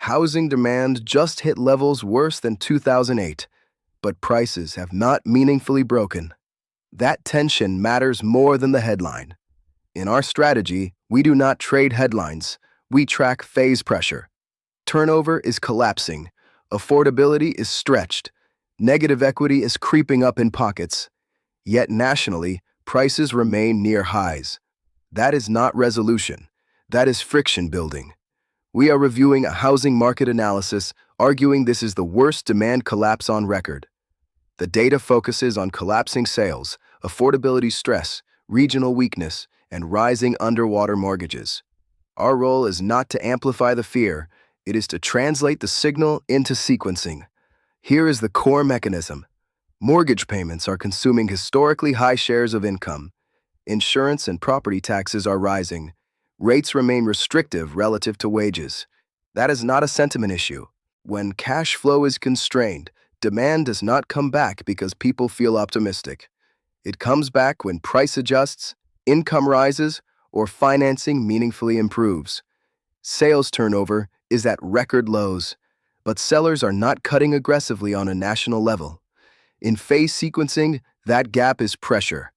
Housing demand just hit levels worse than 2008, but prices have not meaningfully broken. That tension matters more than the headline. In our strategy, we do not trade headlines, we track phase pressure. Turnover is collapsing, affordability is stretched, negative equity is creeping up in pockets. Yet nationally, prices remain near highs. That is not resolution, that is friction building. We are reviewing a housing market analysis, arguing this is the worst demand collapse on record. The data focuses on collapsing sales, affordability stress, regional weakness, and rising underwater mortgages. Our role is not to amplify the fear, it is to translate the signal into sequencing. Here is the core mechanism. Mortgage payments are consuming historically high shares of income. Insurance and property taxes are rising. Rates remain restrictive relative to wages. That is not a sentiment issue. When cash flow is constrained, demand does not come back because people feel optimistic. It comes back when price adjusts, income rises, or financing meaningfully improves. Sales turnover is at record lows, but sellers are not cutting aggressively on a national level. In phase sequencing, that gap is pressure.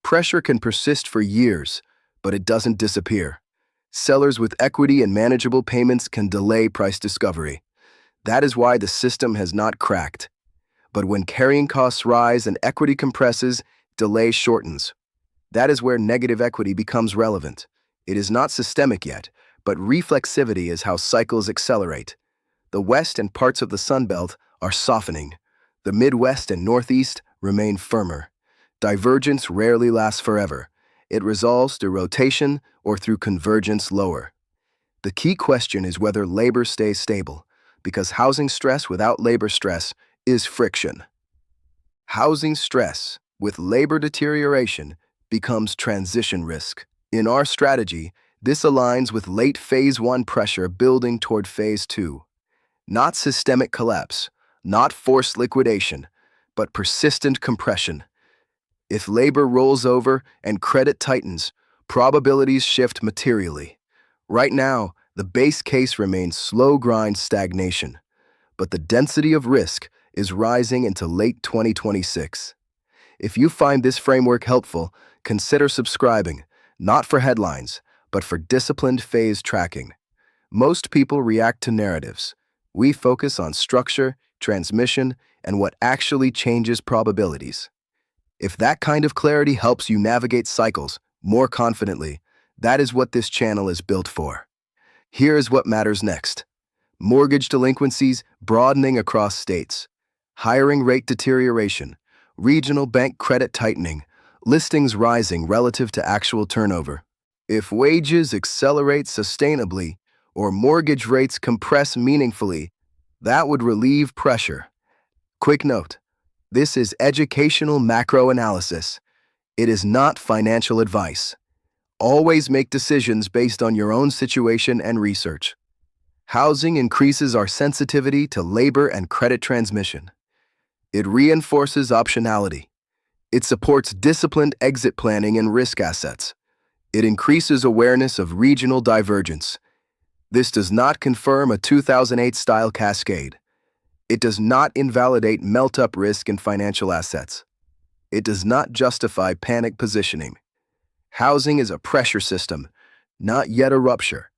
Pressure can persist for years, but it doesn't disappear. Sellers with equity and manageable payments can delay price discovery. That is why the system has not cracked. But when carrying costs rise and equity compresses, delay shortens. That is where negative equity becomes relevant. It is not systemic yet, but reflexivity is how cycles accelerate. The West and parts of the Sun Belt are softening. The Midwest and Northeast remain firmer. Divergence rarely lasts forever. It resolves through rotation or through convergence lower. The key question is whether labor stays stable, because housing stress without labor stress is friction. Housing stress with labor deterioration becomes transition risk. In our strategy, this aligns with late phase 1 pressure building toward phase 2. Not systemic collapse, not forced liquidation, but persistent compression. If labor rolls over and credit tightens, probabilities shift materially. Right now, the base case remains slow grind stagnation, but the density of risk is rising into late 2026. If you find this framework helpful, consider subscribing, not for headlines, but for disciplined phase tracking. Most people react to narratives. We focus on structure, transmission, and what actually changes probabilities. If that kind of clarity helps you navigate cycles more confidently, that is what this channel is built for. Here is what matters next. Mortgage delinquencies broadening across states, hiring rate deterioration, regional bank credit tightening, listings rising relative to actual turnover. If wages accelerate sustainably or mortgage rates compress meaningfully, that would relieve pressure. Quick note. This is educational macro analysis. It is not financial advice. Always make decisions based on your own situation and research. Housing increases our sensitivity to labor and credit transmission. It reinforces optionality. It supports disciplined exit planning in risk assets. It increases awareness of regional divergence. This does not confirm a 2008-style cascade. It does not invalidate melt-up risk in financial assets. It does not justify panic positioning. Housing is a pressure system, not yet a rupture.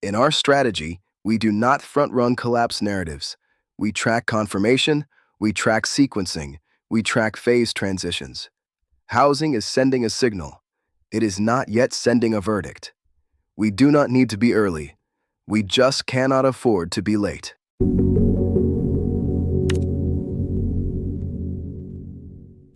In our strategy, we do not front-run collapse narratives. We track confirmation, we track sequencing, we track phase transitions. Housing is sending a signal. It is not yet sending a verdict. We do not need to be early. We just cannot afford to be late.